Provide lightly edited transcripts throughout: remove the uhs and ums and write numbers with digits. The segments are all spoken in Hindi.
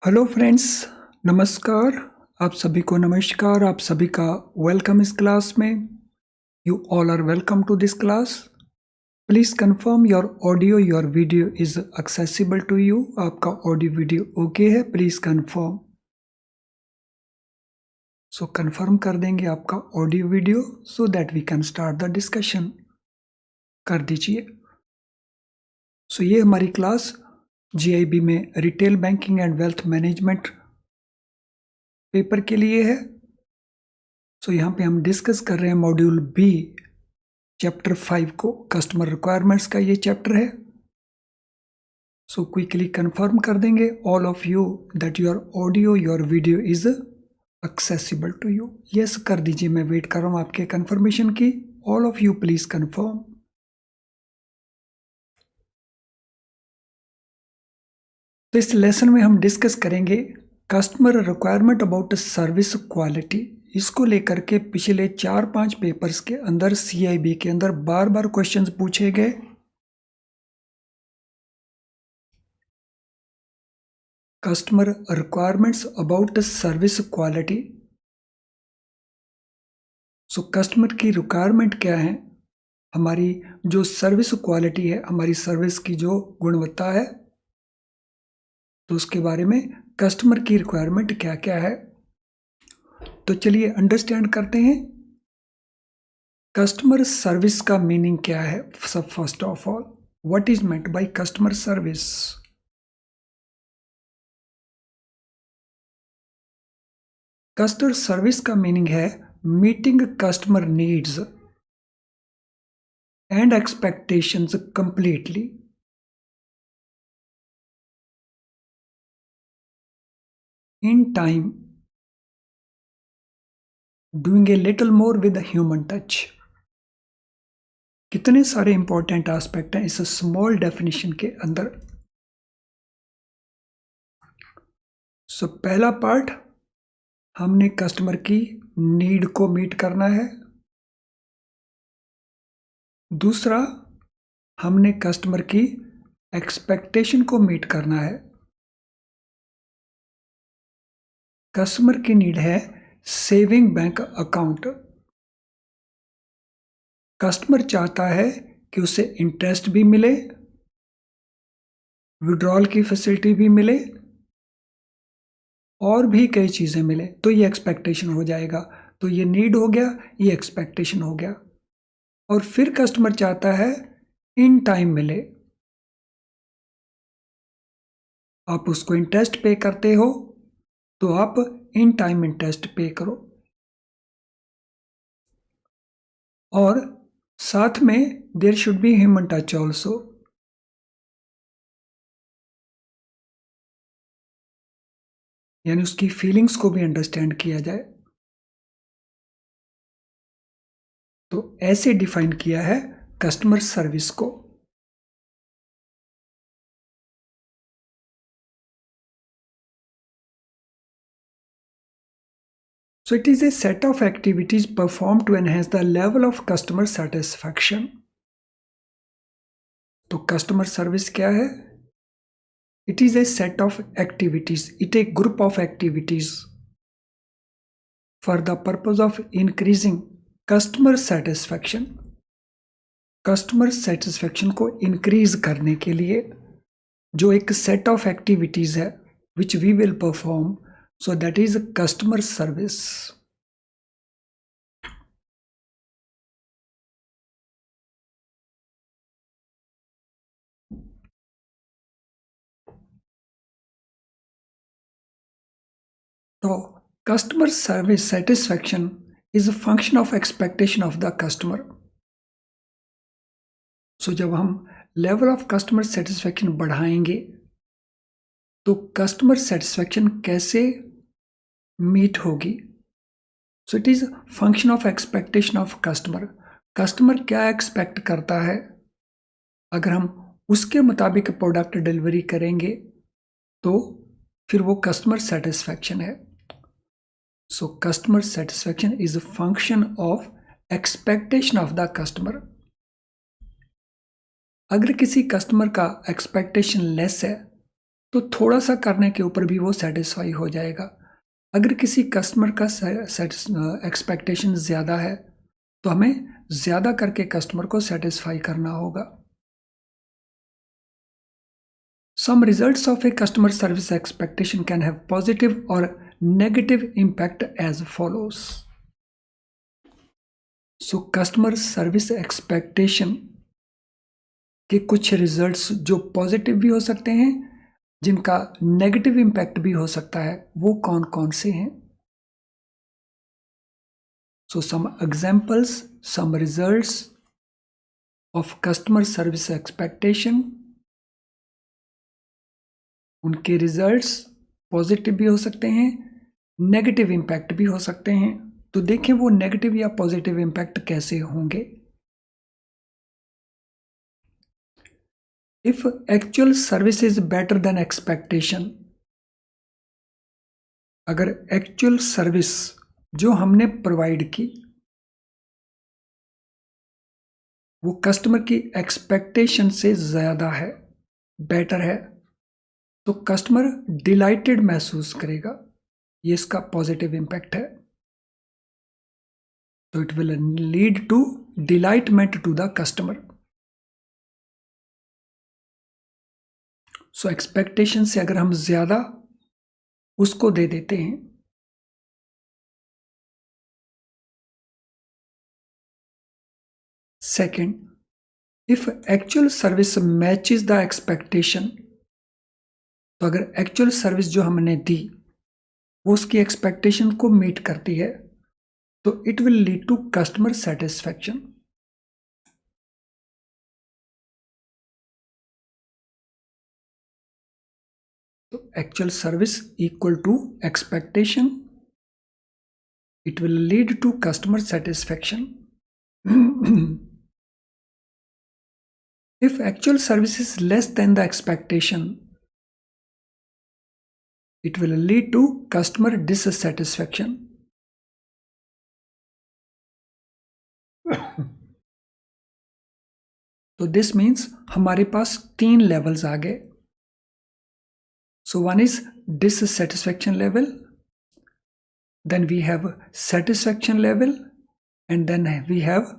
हेलो फ्रेंड्स, नमस्कार। आप सभी को नमस्कार। आप सभी का वेलकम इस क्लास में। You all are welcome to this class. Please confirm your audio your video is accessible to you. आपका ऑडियो वीडियो ओके है? Please confirm. सो कंफर्म कर देंगे आपका audio video so that we can start the discussion. कर दीजिए। सो ये हमारी क्लास जीआईबी में retail banking and wealth management paper के लिए है। सो यहाँ पे हम डिस्कस कर रहे हैं मॉड्यूल बी चैप्टर 5 को। कस्टमर रिक्वायरमेंट्स का ये चैप्टर है। सो क्विकली कंफर्म कर देंगे all of you that your audio your video is accessible to you. Yes कर दीजिए, मैं वेट कर रहा हूँ आपके कंफर्मेशन की। All of you please confirm. तो इस लेसन में हम डिस्कस करेंगे customer requirement about service quality. इसको लेकर के पिछले 4-5 पेपर्स के अंदर सीआईबी के अंदर बार बार क्वेश्चंस पूछे गए। Customer requirements about service quality. So customer की रिक्वायरमेंट क्या है, हमारी जो सर्विस क्वालिटी है, हमारी सर्विस की जो गुणवत्ता है, तो उसके बारे में कस्टमर की रिक्वायरमेंट क्या क्या है। तो चलिए अंडरस्टैंड करते हैं कस्टमर सर्विस का मीनिंग क्या है। सब first of all what is meant by customer service. Customer service का मीनिंग है meeting customer needs and expectations completely, in time, doing a little more with a human touch। कितने सारे इंपॉर्टेंट एस्पेक्ट हैं इस स्मॉल डेफिनेशन के अंदर। सो पहला पार्ट, हमने कस्टमर की नीड को मीट करना है। दूसरा, हमने कस्टमर की एक्सपेक्टेशन को मीट करना है। कस्टमर की नीड है सेविंग बैंक अकाउंट। कस्टमर चाहता है कि उसे इंटरेस्ट भी मिले, विड्रॉल की फैसिलिटी भी मिले और भी कई चीज़ें मिले, तो ये एक्सपेक्टेशन हो जाएगा। तो ये नीड हो गया, ये एक्सपेक्टेशन हो गया। और फिर कस्टमर चाहता है इन टाइम मिले। आप उसको इंटरेस्ट पे करते हो तो आप इन टाइम इंटरेस्ट पे करो। और साथ में there should be human touch also. यानी उसकी फीलिंग्स को भी अंडरस्टैंड किया जाए। तो ऐसे डिफाइन किया है कस्टमर सर्विस को। So it is a set of activities performed to enhance the level of customer satisfaction। तो कस्टमर सर्विस क्या है? It is a set of activities, it a group of activities for the purpose of increasing customer satisfaction। Customer satisfaction को इंक्रीज करने के लिए जो एक सेट ऑफ एक्टिविटीज है which we will perform, so that is customer service. तो customer service satisfaction is a function of expectation of the customer. So जब हम लेवल ऑफ कस्टमर सेटिस्फेक्शन बढ़ाएंगे तो कस्टमर सेटिस्फेक्शन कैसे मीट होगी। So it is function of expectation of customer. Customer क्या एक्सपेक्ट करता है, अगर हम उसके मुताबिक प्रोडक्ट डिलीवरी करेंगे तो फिर वो कस्टमर सेटिस्फेक्शन है। So customer satisfaction is a function of expectation of the customer. अगर किसी कस्टमर का एक्सपेक्टेशन लेस है तो थोड़ा सा करने के ऊपर भी वो सेटिस्फाई हो जाएगा। अगर किसी कस्टमर का एक्सपेक्टेशन ज़्यादा है तो हमें ज़्यादा करके कस्टमर को सेटिस्फाई करना होगा। Some results of a customer service expectation can have positive or negative impact as follows. So customer service expectation के कुछ रिजल्ट्स जो पॉजिटिव भी हो सकते हैं, जिनका नेगेटिव इम्पैक्ट भी हो सकता है, वो कौन कौन से हैं? So some examples, some results of customer service expectation. उनके रिजल्ट्स पॉजिटिव भी हो सकते हैं, नेगेटिव इम्पैक्ट भी हो सकते हैं। तो देखें वो नेगेटिव या पॉजिटिव इम्पैक्ट कैसे होंगे। If actual service is better than expectation, अगर एक्चुअल सर्विस जो हमने प्रोवाइड की वो कस्टमर की एक्सपेक्टेशन से ज्यादा है, बेटर है, तो कस्टमर डिलाइटेड महसूस करेगा। ये इसका पॉजिटिव इम्पैक्ट है। तो it will lead to delightment to the customer. So expectation से अगर हम ज्यादा उसको दे देते हैं, second, if actual service matches the expectation, तो अगर एक्चुअल सर्विस जो हमने दी वो उसकी एक्सपेक्टेशन को मीट करती है, तो it will lead to customer satisfaction. तो actual service equal to expectation, it will lead to customer satisfaction. If actual service is less than the expectation, it will lead to customer dissatisfaction. तो दिस मीन्स हमारे पास 3 लेवल्स आ गए। So one is dissatisfaction level, then we have satisfaction level, and then we have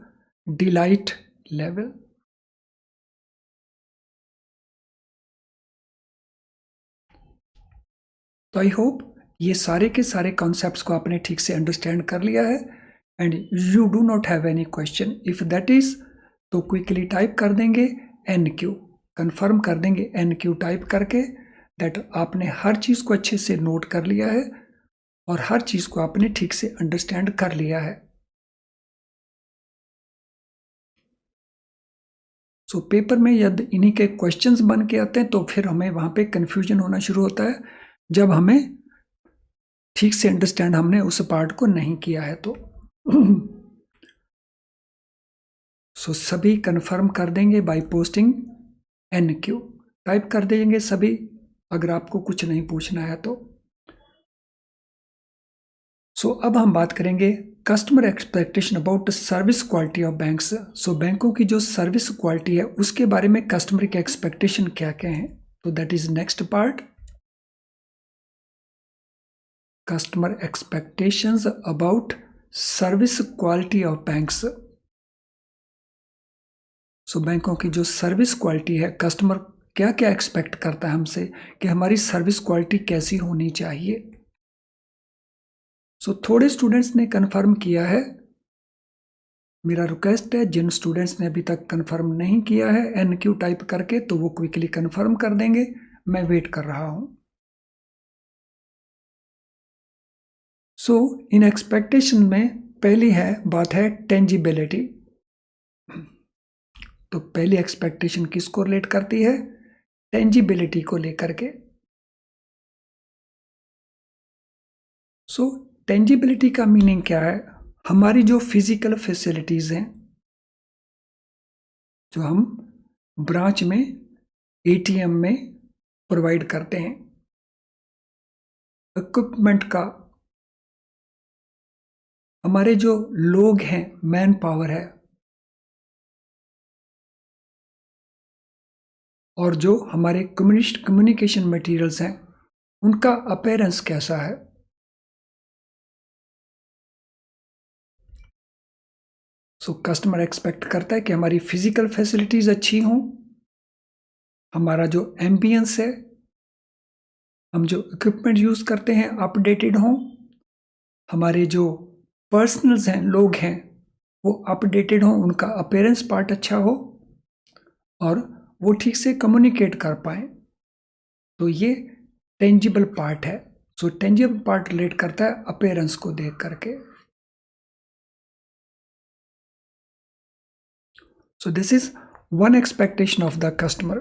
delight level. तो आई होप ये सारे के सारे कॉन्सेप्ट्स को आपने ठीक से अंडरस्टैंड कर लिया है and you do not have any question. If that is, तो क्विकली टाइप कर देंगे NQ, कंफर्म कर देंगे NQ टाइप करके दैट आपने हर चीज़ को अच्छे से नोट कर लिया है और हर चीज़ को आपने ठीक से अंडरस्टैंड कर लिया है। सो पेपर में यदि इन्हीं के क्वेश्चंस बन के आते हैं तो फिर हमें वहाँ पे कंफ्यूजन होना शुरू होता है, जब हमें ठीक से अंडरस्टैंड हमने उस पार्ट को नहीं किया है तो। सो सभी कंफर्म कर देंगे बाय पोस्टिंग NQ, टाइप कर देंगे सभी अगर आपको कुछ नहीं पूछना है तो। सो अब हम बात करेंगे customer expectation about service quality of banks. So बैंकों की जो सर्विस क्वालिटी है उसके बारे में कस्टमर के एक्सपेक्टेशन क्या क्या हैं, तो that is next part, customer expectations about service quality of banks. So बैंकों की जो सर्विस क्वालिटी है, कस्टमर क्या क्या एक्सपेक्ट करता है हमसे कि हमारी सर्विस क्वालिटी कैसी होनी चाहिए। सो थोड़े स्टूडेंट्स ने कंफर्म किया है, मेरा रिक्वेस्ट है जिन स्टूडेंट्स ने अभी तक कंफर्म नहीं किया है NQ टाइप करके, तो वो क्विकली कंफर्म कर देंगे, मैं वेट कर रहा हूं। सो इन एक्सपेक्टेशन में पहली बात है टेंजिबिलिटी। तो पहली एक्सपेक्टेशन किसको रिलेट करती है, टेंजिबिलिटी को लेकर के। सो टेंजिबिलिटी का मीनिंग क्या है, हमारी जो फिजिकल फैसिलिटीज हैं जो हम ब्रांच में ATM में प्रोवाइड करते हैं, इक्विपमेंट का, हमारे जो लोग हैं, मैन पावर है, और जो हमारे कम्युनिकेशन मटेरियल्स हैं उनका अपीयरेंस कैसा है। सो कस्टमर एक्सपेक्ट करता है कि हमारी फिजिकल फैसिलिटीज अच्छी हों, हमारा जो एम्बियंस है, हम जो इक्विपमेंट यूज करते हैं अपडेटेड हों, हमारे जो पर्सनल्स हैं, लोग हैं, वो अपडेटेड हों, उनका अपीयरेंस पार्ट अच्छा हो और वो ठीक से कम्युनिकेट कर पाए। तो ये टेंजिबल पार्ट है। सो टेंजिबल पार्ट रिलेट करता है अपीयरेंस को देख करके। सो this is one expectation of the customer.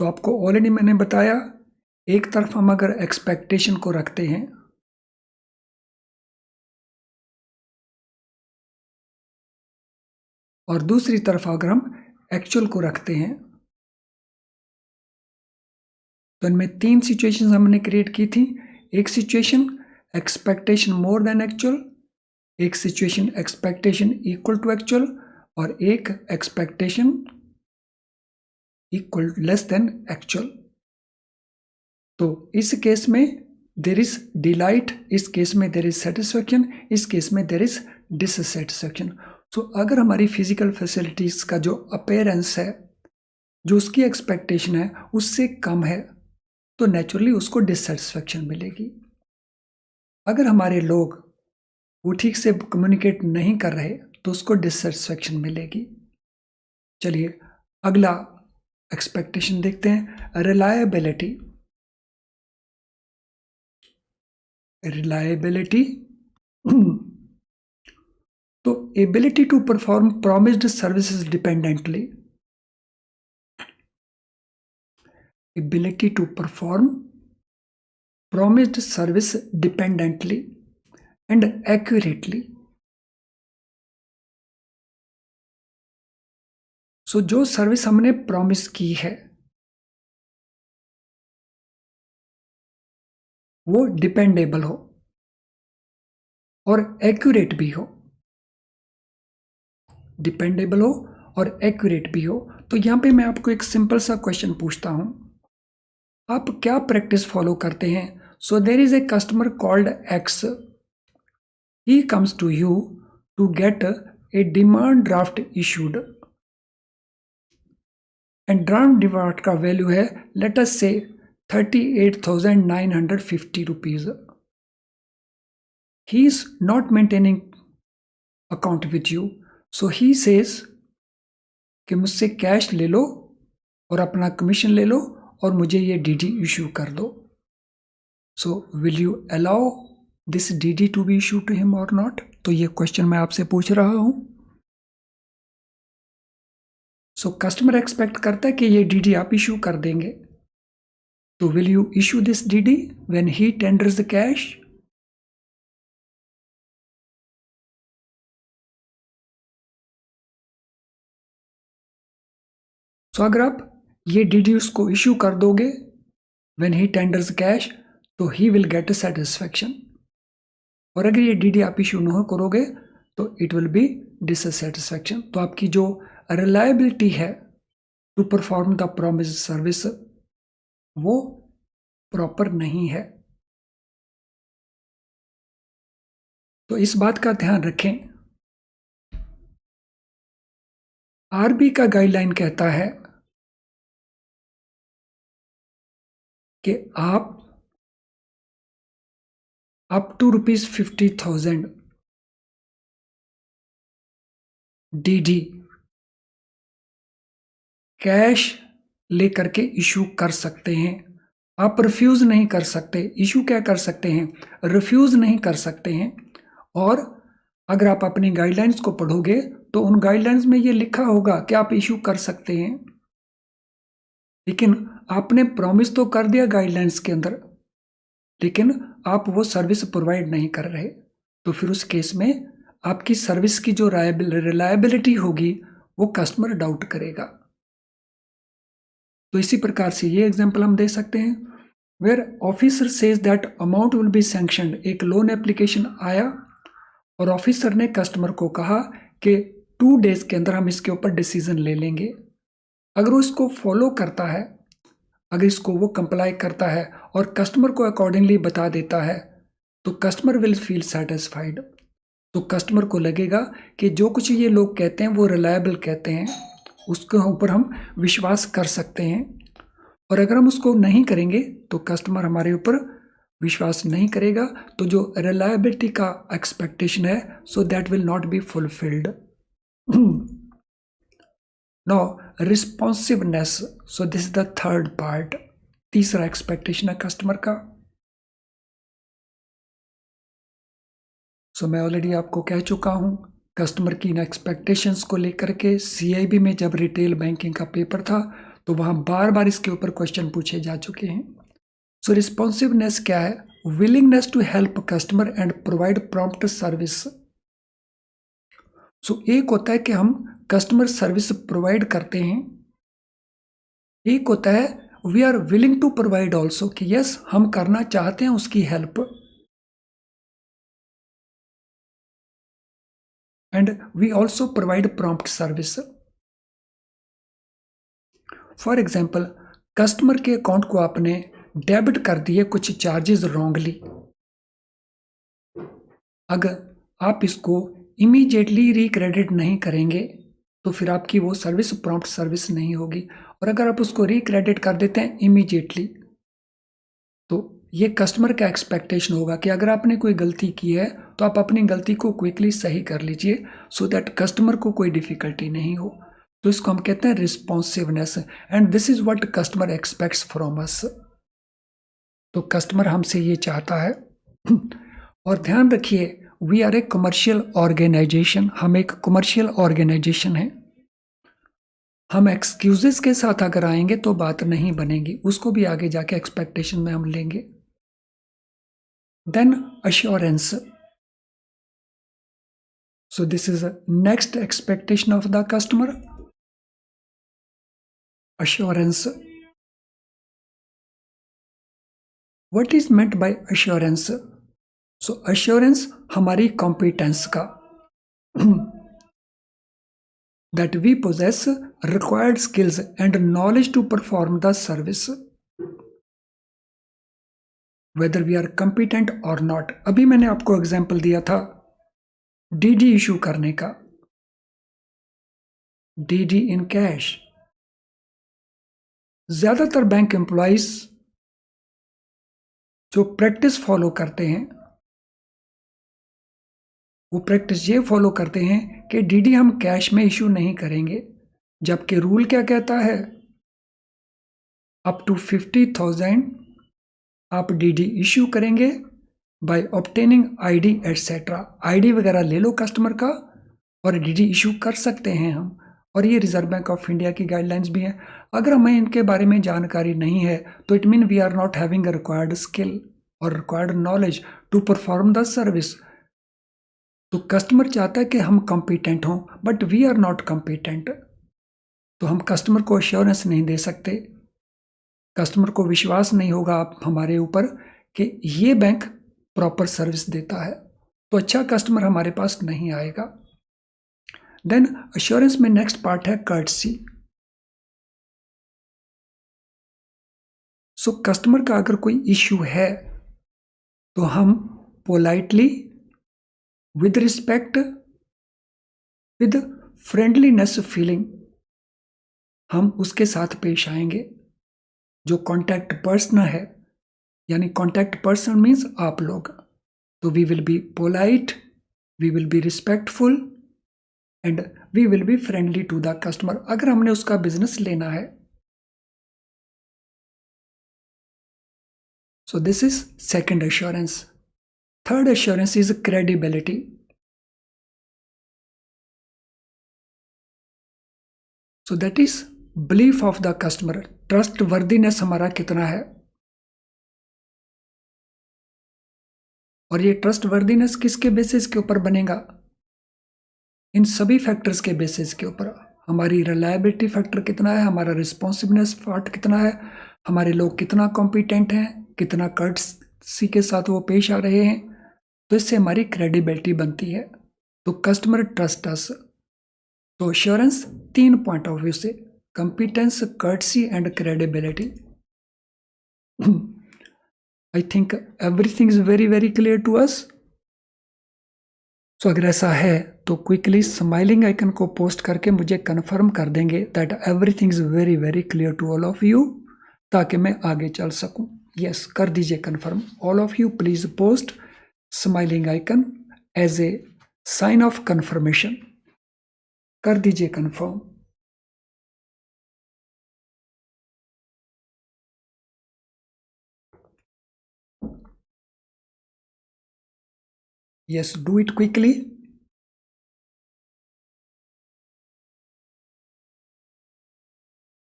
तो आपको ऑलरेडी मैंने बताया, एक तरफ हम अगर एक्सपेक्टेशन को रखते हैं और दूसरी तरफ अगर हम एक्चुअल को रखते हैं, तो इनमें 3 सिचुएशंस हमने क्रिएट की थी। एक situation expectation more than actual, एक situation expectation equal to actual और एक expectation equal less than actual. तो इस केस में देर इज डिलाइट, इस केस में देर इज सेटिस्फैक्शन, इस केस में देर इज डिससेटिस्फैक्शन। तो अगर हमारी फिजिकल फैसिलिटीज का जो अपीयरेंस है, जो उसकी एक्सपेक्टेशन है उससे कम है, तो नेचुरली उसको डिससेटिस्फैक्शन मिलेगी। अगर हमारे लोग वो ठीक से कम्युनिकेट नहीं कर रहे तो उसको डिससेटिस्फैक्शन मिलेगी। चलिए अगला एक्सपेक्टेशन देखते हैं, रिलायबिलिटी। रिलायबिलिटी तो ability to perform promised services dependently, ability to perform promised service dependently and accurately। So जो सर्विस हमने प्रॉमिस की है वो डिपेंडेबल हो और एक्यूरेट भी हो, डिपेंडेबल हो और एक्यूरेट भी हो। तो यहां पे मैं आपको एक सिंपल सा क्वेश्चन पूछता हूं, आप क्या प्रैक्टिस फॉलो करते हैं। So there is a customer called X, he comes to you to get a demand draft issued and draft का वैल्यू है लेट अस से 38,950 rupees. He is not maintaining account with you, so he says कि मुझसे कैश ले लो और अपना कमीशन ले लो और मुझे ये डीडी इशू कर दो। So will you allow this DD to be issue to him और नॉट। तो ये क्वेश्चन मैं आपसे पूछ रहा हूं। सो कस्टमर एक्सपेक्ट करता है कि ये डीडी आप इशू कर देंगे, तो will you issue this DD when he tenders the cash. So अगर आप ये डीडी उसको इशू कर दोगे व्हेन ही टेंडर्स कैश, तो he will get a satisfaction. और अगर ये डीडी आप इशू न करोगे तो इट विल बी डिससेटिस्फैक्शन। तो आपकी जो रिलायबिलिटी है to perform the promised service वो प्रॉपर नहीं है। तो इस बात का ध्यान रखें। आरबी का गाइडलाइन कहता है कि आप अप टू ₹50,000 डीडी कैश लेकर के इशू कर सकते हैं। आप रिफ्यूज नहीं कर सकते, इशू क्या कर सकते हैं, रिफ्यूज नहीं कर सकते हैं। और अगर आप अपनी गाइडलाइंस को पढ़ोगे तो उन गाइडलाइंस में ये लिखा होगा कि आप इशू कर सकते हैं, लेकिन आपने प्रॉमिस तो कर दिया गाइडलाइंस के अंदर, लेकिन आप वो सर्विस प्रोवाइड नहीं कर रहे। तो फिर उस केस में आपकी सर्विस की जो रिलायबिलिटी होगी वो कस्टमर डाउट करेगा। तो इसी प्रकार से ये एग्जांपल हम दे सकते हैं, where officer says that amount will be sanctioned. एक लोन एप्लीकेशन आया और ऑफिसर ने कस्टमर को कहा कि 2 डेज के अंदर हम इसके ऊपर डिसीजन ले लेंगे। अगर वो इसको फॉलो करता है, अगर इसको वो कंप्लाई करता है और कस्टमर को अकॉर्डिंगली बता देता है, तो कस्टमर विल फील सेटिस्फाइड। तो कस्टमर को लगेगा कि जो कुछ ये लोग कहते हैं वो रिलायबल कहते हैं, उसके ऊपर हम विश्वास कर सकते हैं। और अगर हम उसको नहीं करेंगे तो कस्टमर हमारे ऊपर विश्वास नहीं करेगा, तो जो रिलायबिलिटी का एक्सपेक्टेशन है, so that will not be fulfilled. No responsiveness, so this is the third part, तीसरा एक्सपेक्टेशन है कस्टमर का। सो मैं ऑलरेडी आपको कह चुका हूं, कस्टमर की इन एक्सपेक्टेशंस को लेकर के CIB में जब रिटेल बैंकिंग का पेपर था तो वहां बार बार इसके ऊपर क्वेश्चन पूछे जा चुके हैं। सो रिस्पॉन्सिवनेस क्या है? Willingness to help customer and provide prompt service. So एक होता है कि हम कस्टमर सर्विस प्रोवाइड करते हैं, एक होता है we are willing to provide also, कि यस हम करना चाहते हैं उसकी help, and we also provide prompt service. For example, customer के अकाउंट को आपने डेबिट कर दिए कुछ चार्जेस रॉन्गली, अगर आप इसको इमीडिएटली रिक्रेडिट नहीं करेंगे तो फिर आपकी वो सर्विस प्रॉम्प्ट सर्विस नहीं होगी। और अगर आप उसको रिक्रेडिट कर देते हैं इमीडिएटली, तो ये कस्टमर का एक्सपेक्टेशन होगा कि अगर आपने कोई गलती की है तो आप अपनी गलती को क्विकली सही कर लीजिए, सो दैट कस्टमर को कोई डिफिकल्टी नहीं हो। तो इसको हम कहते हैं responsiveness, and this is what customer expects from us. तो कस्टमर हमसे ये चाहता है। और ध्यान रखिए, we are a commercial organisation, हम एक कमर्शियल ऑर्गेनाइजेशन है। हम एक्सक्यूजेस के साथ अगर आएंगे तो बात नहीं बनेगी, उसको भी आगे जाके एक्सपेक्टेशन में हम लेंगे। Then assurance, so this is next expectation of the customer, assurance. What is meant by assurance? So assurance हमारी competence का, that we possess required skills and knowledge to perform the service, whether we are competent or not. अभी मैंने आपको एग्जाम्पल दिया था DD इशू करने का, DD इन कैश। ज्यादातर बैंक एम्प्लॉइज जो प्रैक्टिस फॉलो करते हैं, वो प्रैक्टिस ये फॉलो करते हैं कि DD हम कैश में इशू नहीं करेंगे, जबकि रूल क्या कहता है, अप टू 50,000 आप DD इशू करेंगे by obtaining ID etcetera. ID वगैरह ले लो कस्टमर का और DD इशू कर सकते हैं हम, और ये रिजर्व बैंक ऑफ इंडिया की गाइडलाइंस भी हैं। अगर हमें इनके बारे में जानकारी नहीं है तो it mean we are not having a required skill और required knowledge to perform the service. तो कस्टमर चाहता है कि हम कॉम्पिटेंट हों, but we are not competent, तो हम कस्टमर को एश्योरेंस नहीं दे सकते। कस्टमर को विश्वास नहीं होगा आप हमारे ऊपर कि ये बैंक प्रॉपर सर्विस देता है, तो अच्छा कस्टमर हमारे पास नहीं आएगा। देन एश्योरेंस में नेक्स्ट पार्ट है कर्टसी। सो कस्टमर का अगर कोई इश्यू है तो हम politely, with respect, with friendliness feeling हम उसके साथ पेश आएंगे। जो कॉन्टैक्ट पर्सन है, यानी कॉन्टैक्ट पर्सन मीन्स आप लोग, तो we will be polite, we will be respectful and we will be friendly to the customer, अगर हमने उसका बिजनेस लेना है। So this is second assurance. Third assurance is credibility. So that is belief of the customer. Trustworthiness हमारा कितना है, और ये ट्रस्टवर्दीनेस किसके बेसिस के ऊपर बनेगा? इन सभी फैक्टर्स के बेसिस के ऊपर। हमारी रिलायबिलिटी फैक्टर कितना है, हमारा रिस्पॉन्सिवनेस पार्ट कितना है, हमारे लोग कितना कॉम्पिटेंट हैं, कितना कर्टसी के साथ वो पेश आ रहे हैं, तो इससे हमारी क्रेडिबिलिटी बनती है। तो कस्टमर ट्रस्ट अस। तो एश्योरेंस 3 पॉइंट ऑफ व्यू से competence, courtesy and credibility. I think everything is very very clear to us. So अगर ऐसा है तो क्विकली स्माइलिंग आइकन को पोस्ट करके मुझे कंफर्म कर देंगे that everything is very very clear to all of you, ताकि मैं आगे चल सकूं. यस, कर दीजिए confirm. All of you please post smiling icon as a sign of confirmation. कर दीजिए confirm. Yes, do it quickly.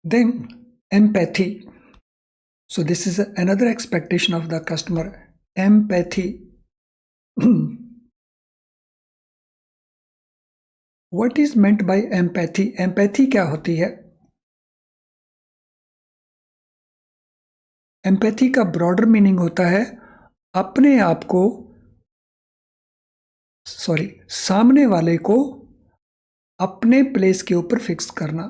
Then empathy. So this is another expectation of the customer. Empathy. What is meant by empathy? Empathy क्या होती है? Empathy का broader meaning होता है अपने आप को, सामने वाले को अपने प्लेस के ऊपर फिक्स करना.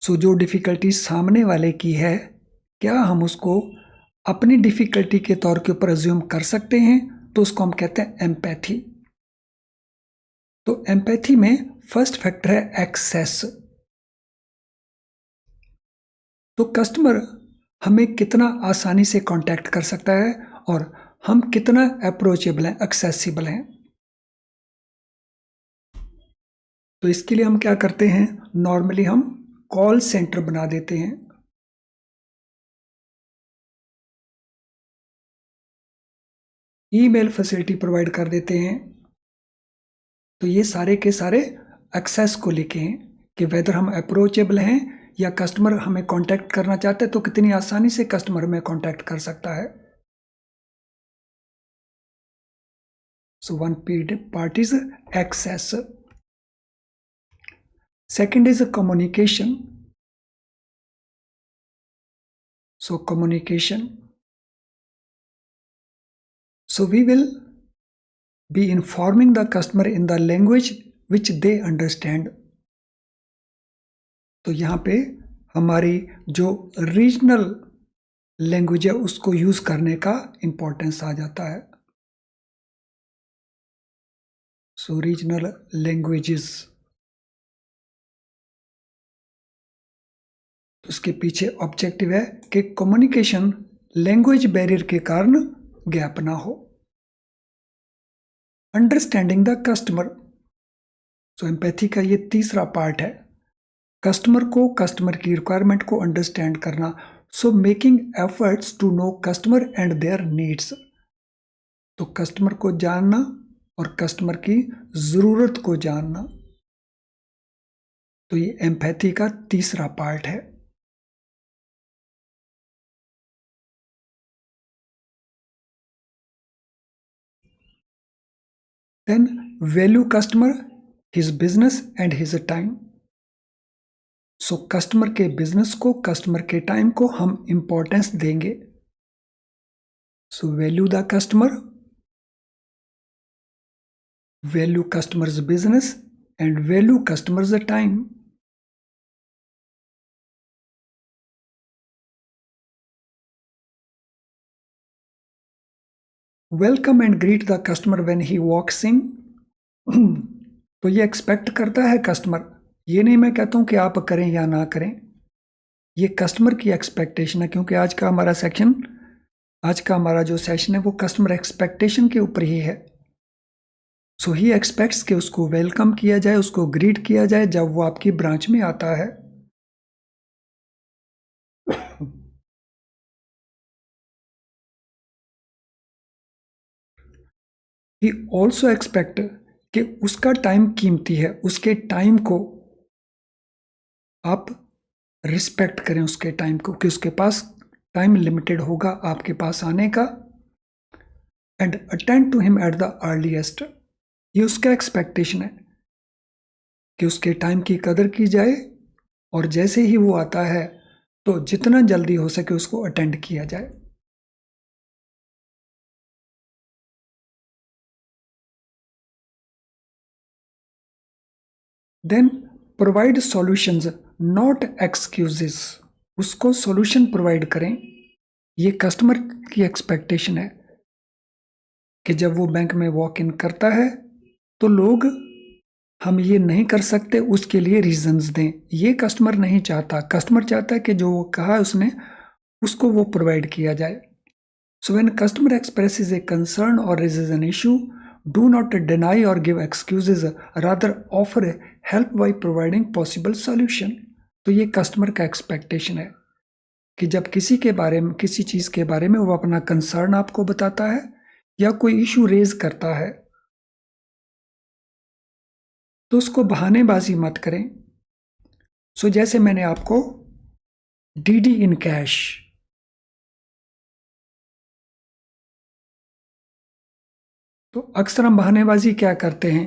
सो जो डिफिकल्टी सामने वाले की है, क्या हम उसको अपनी डिफिकल्टी के तौर के ऊपर अज्यूम कर सकते हैं? तो उसको हम कहते हैं एम्पैथी. तो एम्पैथी में फर्स्ट फैक्टर है एक्सेस. तो कस्टमर हमें कितना आसानी से कांटेक्ट कर सकता है और हम कितना अप्रोचेबल हैं, एक्सेसिबल हैं. तो इसके लिए हम क्या करते हैं, नॉर्मली हम कॉल सेंटर बना देते हैं. ईमेल फैसिलिटी प्रोवाइड कर देते हैं. तो ये सारे के सारे एक्सेस को लेके हैं कि वेदर हम अप्रोचेबल हैं या कस्टमर हमें कांटेक्ट करना चाहते हैं तो कितनी आसानी से कस्टमर हमें कांटेक्ट कर सकता है. So one part is access. Second is communication. So communication, so we will be informing the customer in the language which they understand. तो यहाँ पे हमारी जो रीजनल लैंग्वेज है उसको यूज करने का इंपॉर्टेंस आ जाता है. सो रीजनल लैंग्वेजेस, उसके पीछे ऑब्जेक्टिव है कि कम्युनिकेशन लैंग्वेज बैरियर के कारण गैप ना हो. Understanding the customer. So empathy का ये तीसरा पार्ट है, कस्टमर को, कस्टमर की रिक्वायरमेंट को अंडरस्टैंड करना. So making efforts to know customer and their needs. तो कस्टमर को जानना और कस्टमर की ज़रूरत को जानना. तो ये एम्पैथी का तीसरा पार्ट है. Then value customer, his business and his time. So customer के बिजनेस को, कस्टमर के टाइम को हम इंपॉर्टेंस देंगे. So value the customer, value customer's business and value customer's time. Welcome and greet the customer when he walks in. तो ये एक्सपेक्ट करता है कस्टमर. ये नहीं मैं कहता हूं कि आप करें या ना करें, ये कस्टमर की एक्सपेक्टेशन है. क्योंकि आज का हमारा जो सेशन है वो कस्टमर एक्सपेक्टेशन के ऊपर ही है. सो ही एक्सपेक्ट्स कि उसको वेलकम किया जाए, उसको ग्रीट किया जाए जब वो आपकी ब्रांच में आता है. ही ऑल्सो एक्सपेक्ट कि उसका टाइम कीमती है, उसके टाइम को आप रिस्पेक्ट करें, उसके टाइम को, कि उसके पास टाइम लिमिटेड होगा आपके पास आने का. And attend to him at the earliest. ये उसका एक्सपेक्टेशन है कि उसके टाइम की कदर की जाए और जैसे ही वो आता है तो जितना जल्दी हो सके उसको अटेंड किया जाए. Then provide solutions not excuses, उसको सॉल्यूशन प्रोवाइड करें। ये कस्टमर की एक्सपेक्टेशन है कि जब वो बैंक में वॉक इन करता है तो लोग हम ये नहीं कर सकते, उसके लिए रीजंस दें। ये कस्टमर नहीं चाहता, कस्टमर चाहता है कि जो वो कहा उसने उसको वो प्रोवाइड किया जाए। So when customer expresses a concern or raises an issue, do not deny or give excuses, rather offer help by providing possible solution. तो ये कस्टमर का एक्सपेक्टेशन है कि जब किसी के बारे में, किसी चीज़ के बारे में वो अपना कंसर्न आपको बताता है या कोई इशू रेज करता है तो उसको बहानेबाजी मत करें। सो जैसे मैंने आपको डीडी इन कैश, तो अक्सर हम बहानेबाजी क्या करते हैं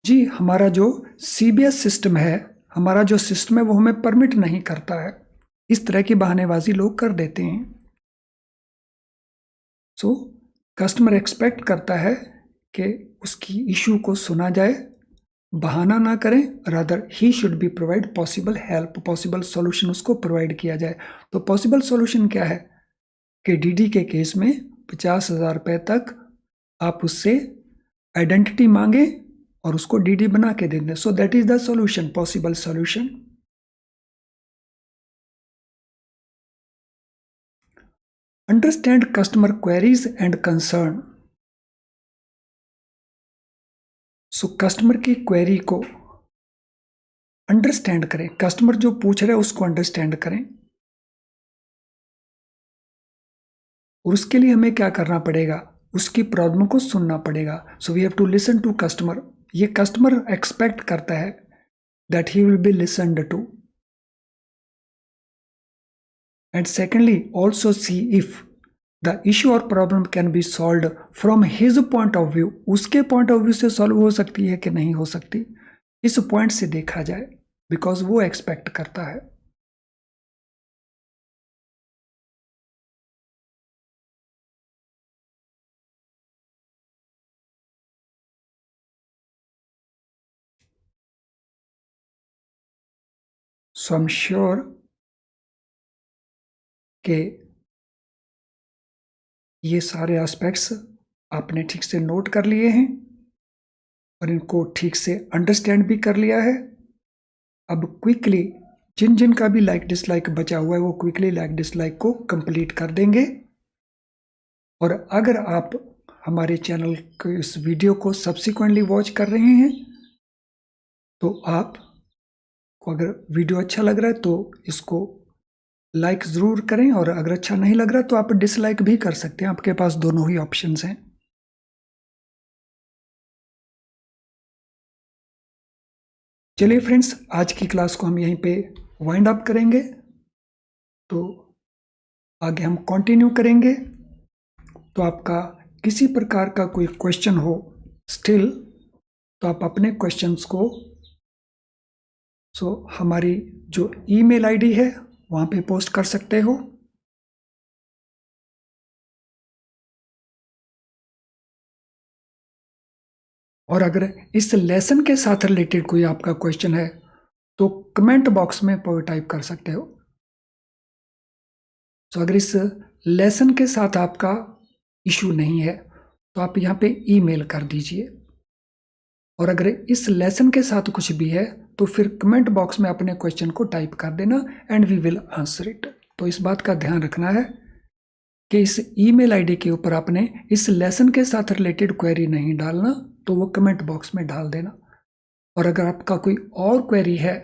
जी, हमारा जो सीबीएस सिस्टम है, हमारा जो सिस्टम है वो हमें परमिट नहीं करता है। इस तरह की बहानेबाजी लोग कर देते हैं। सो कस्टमर एक्सपेक्ट करता है कि उसकी इशू को सुना जाए, बहाना ना करें, rather he should be provide possible help, possible solution उसको प्रोवाइड किया जाए। तो पॉसिबल सॉल्यूशन क्या है कि डीडी के केस में 50,000 रुपये तक आप उससे आइडेंटिटी मांगे और उसको डीडी बना के दे दें। सो that is the solution, possible solution. Understand customer queries and concern. So customer की क्वेरी को अंडरस्टैंड करें, कस्टमर जो पूछ रहे हैं उसको अंडरस्टैंड करें। और उसके लिए हमें क्या करना पड़ेगा, उसकी प्रॉब्लम को सुनना पड़ेगा। So we have to listen to customer. ये कस्टमर एक्सपेक्ट करता है that he will be listened to. And secondly also see if the issue or problem can be solved from his point of view, उसके पॉइंट ऑफ व्यू से सॉल्व हो सकती है कि नहीं हो सकती, इस पॉइंट से देखा जाए, बिकॉज वो एक्सपेक्ट करता है। सो आई एम श्योर कि ये सारे एस्पेक्ट्स आपने ठीक से नोट कर लिए हैं और इनको ठीक से अंडरस्टैंड भी कर लिया है। अब क्विकली जिन जिन का भी लाइक डिसलाइक बचा हुआ है वो क्विकली लाइक डिसलाइक को कंप्लीट कर देंगे। और अगर आप हमारे चैनल के इस वीडियो को सब्सिक्वेंटली वॉच कर रहे हैं तो आप को अगर वीडियो अच्छा लग रहा है तो इसको लाइक ज़रूर करें, और अगर अच्छा नहीं लग रहा तो आप डिसलाइक भी कर सकते हैं, आपके पास दोनों ही ऑप्शंस हैं। चलिए फ्रेंड्स, आज की क्लास को हम यहीं पे वाइंड अप करेंगे, तो आगे हम कंटिन्यू करेंगे। तो आपका किसी प्रकार का कोई क्वेश्चन हो स्टिल, तो आप अपने क्वेश्चंस को हमारी जो ईमेल आईडी है वहाँ पे पोस्ट कर सकते हो। और अगर इस लेसन के साथ रिलेटेड कोई आपका क्वेश्चन है तो कमेंट बॉक्स में टाइप कर सकते हो। तो अगर इस लेसन के साथ आपका इशू नहीं है तो आप यहाँ पे ईमेल कर दीजिए, और अगर इस लेसन के साथ कुछ भी है तो फिर कमेंट बॉक्स में अपने क्वेश्चन को टाइप कर देना and we will answer it. तो इस बात का ध्यान रखना है कि इस ईमेल आईडी के ऊपर आपने इस लेसन के साथ रिलेटेड क्वेरी नहीं डालना, तो वो कमेंट बॉक्स में डाल देना। और अगर आपका कोई और क्वेरी है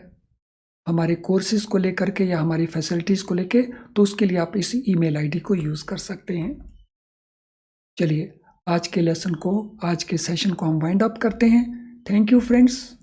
हमारे कोर्सेज को लेकर के या हमारी फैसिलिटीज़ को लेके, तो उसके लिए आप इस ईमेल आईडी को यूज़ कर सकते हैं। चलिए आज के लेसन को, आज के सेशन को हम वाइंड अप करते हैं। Thank you friends.